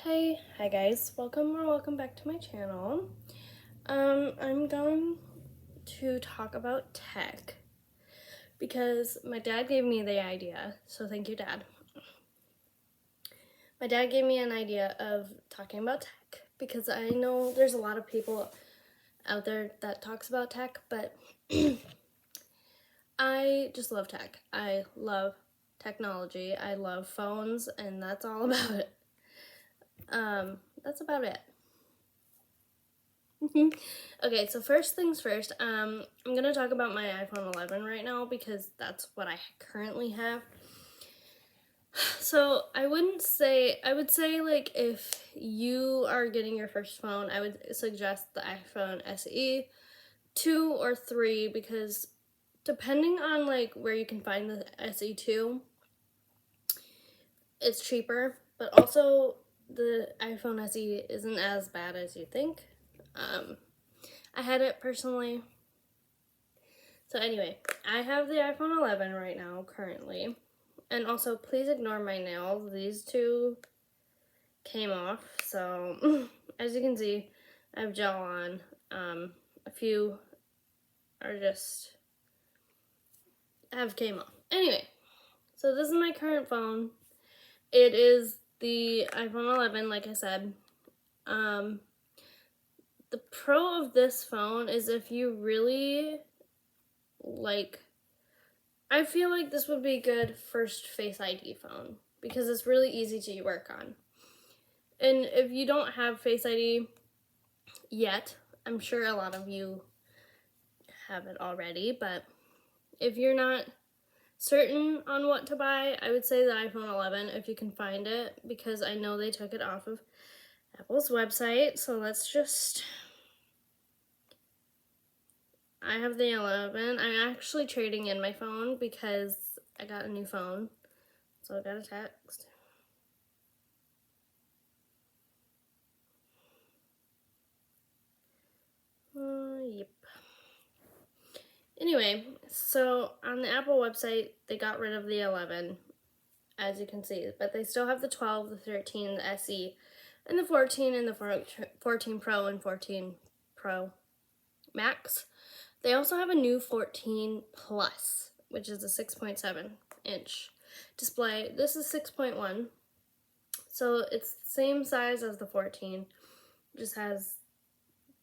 Hi guys, welcome back to my channel. I'm going to talk about tech because my dad gave me the idea, so thank you, Dad. My dad gave me an idea of talking about tech because I know there's a lot of people out there that talks about tech, but I just love tech. I love technology. I love phones, and that's all about it. That's about it. Okay, so first things first, I'm gonna talk about my iPhone 11 right now because that's what I currently have. So I would say like if you are getting your first phone, I would suggest the iPhone SE 2 or 3 because depending on like where you can find the SE2, it's cheaper, but also the iPhone SE isn't as bad as you think. I had it personally. So anyway, I have the iPhone 11 right now currently. And also, please ignore my nails. These two came off. So as you can see, I have gel on. A few are just have came off. Anyway, so this is my current phone. It is the iPhone 11, like I said. The pro of this phone is if you really like, I feel like this would be a good first Face ID phone because it's really easy to work on. And if you don't have Face ID yet, I'm sure a lot of you have it already, but if you're not certain on what to buy, I would say the iPhone 11 if you can find it, because I know they took it off of Apple's website. So I have the 11. I'm actually trading in my phone because I got a new phone. So I got a text. Yep. Anyway, so on the Apple website, they got rid of the 11, as you can see, but they still have the 12, the 13, the SE, and the 14, and the 14 Pro and 14 Pro Max. They also have a new 14 Plus, which is a 6.7-inch display. This is 6.1, so it's the same size as the 14, just has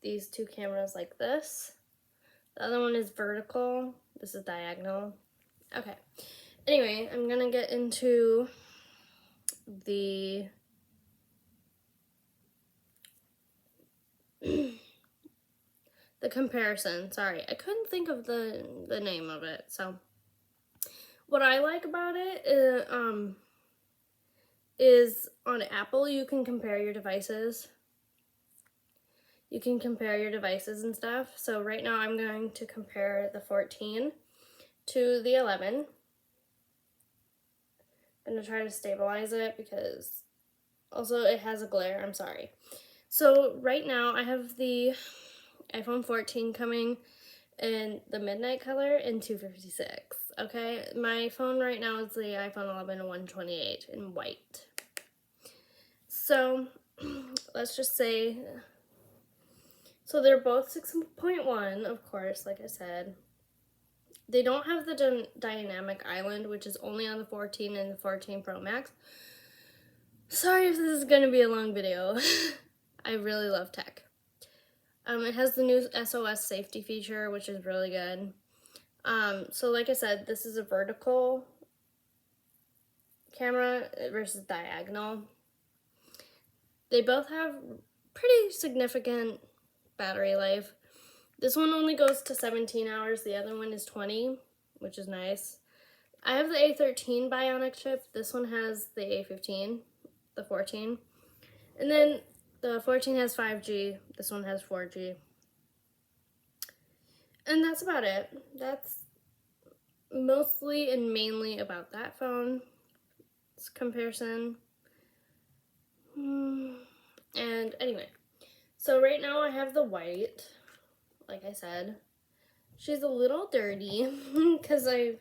these two cameras like this. The other one is vertical. This is diagonal. Okay. Anyway, I'm gonna get into the the comparison. Sorry, I couldn't think of the name of it. So, what I like about it is on Apple you can compare your devices. You can compare your devices and stuff. So right now I'm going to compare the 14 to the 11. I'm gonna try to stabilize it because also it has a glare. I'm sorry. So right now I have the iPhone 14 coming in the midnight color in 256. Okay, my phone right now is the iPhone 11 128 in white. So let's just say, so they're both 6.1, of course, like I said. They don't have the dynamic island, which is only on the 14 and the 14 Pro Max. Sorry if this is going to be a long video. I really love tech. It has the new SOS safety feature, which is really good. So like I said, this is a vertical camera versus diagonal. They both have pretty significant battery life. This one only goes to 17 hours. The other one is 20, which is nice. I have the A13 Bionic chip. This one has the A15, the 14. And then the 14 has 5G. This one has 4G. And that's about it. That's mostly and mainly about that phone. It's comparison. And anyway, so right now I have the white, like I said. She's a little dirty because I've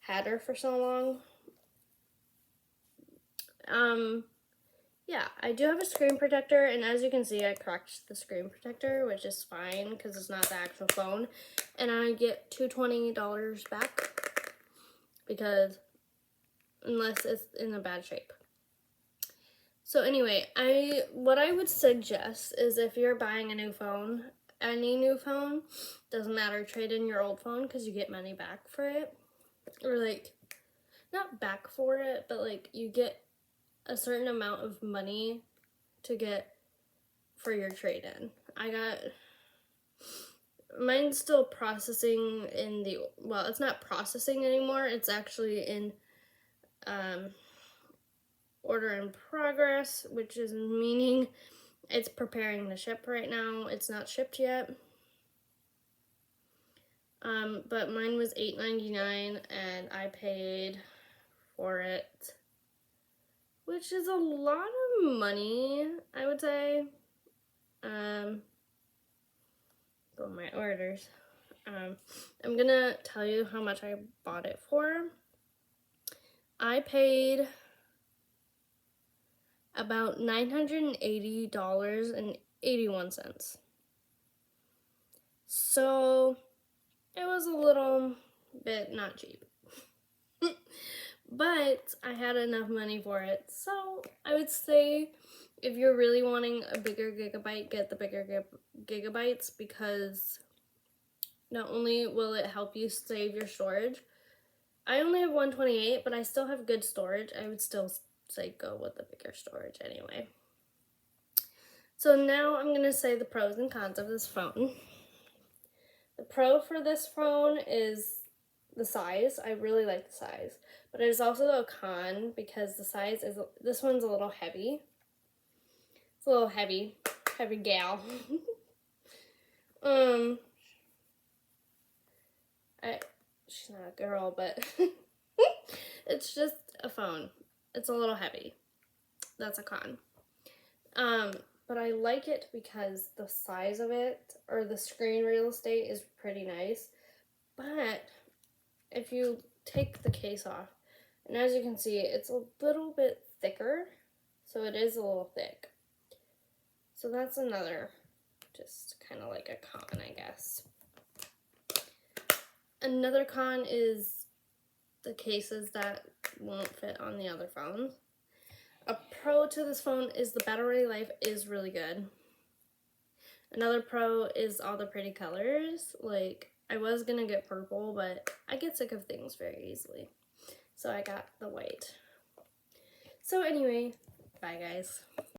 had her for so long. yeah, I do have a screen protector, and as you can see, I cracked the screen protector, which is fine because it's not the actual phone. And I get $220 back because unless it's in a bad shape. So anyway, what I would suggest is if you're buying a new phone, any new phone, doesn't matter, trade in your old phone because you get money back for it. Or like, not back for it, but like you get a certain amount of money to get for your trade-in. Mine's still processing in the, well, it's not processing anymore, it's actually in order in progress, which is meaning it's preparing to ship right now. It's not shipped yet. But mine was $8.99 and I paid for it, which is a lot of money, I would say. Go my orders. I'm gonna tell you how much I bought it for. I paid about $980.81. So it was a little bit not cheap. But I had enough money for it. So I would say if you're really wanting a bigger gigabyte, get the bigger gigabytes because not only will it help you save your storage. I only have 128, but I still have good storage. I would still say go with the bigger storage anyway. So now I'm going to say the pros and cons of this phone. The pro for this phone is the size. I really like the size. But it is also a con because the size is, this one's a little heavy. It's a little heavy gal. She's not a girl, but it's just a phone. It's a little heavy. That's a con. But I like it because the size of it, or the screen real estate, is pretty nice. But if you take the case off, and as you can see, it's a little bit thicker, so it is a little thick. So that's another, just kind of like a con, I guess. Another con is the cases that won't fit on the other phones. A pro to this phone is the battery life is really good. Another pro is all the pretty colors. Like, I was gonna get purple, but I get sick of things very easily. So I got the white. So anyway, bye guys.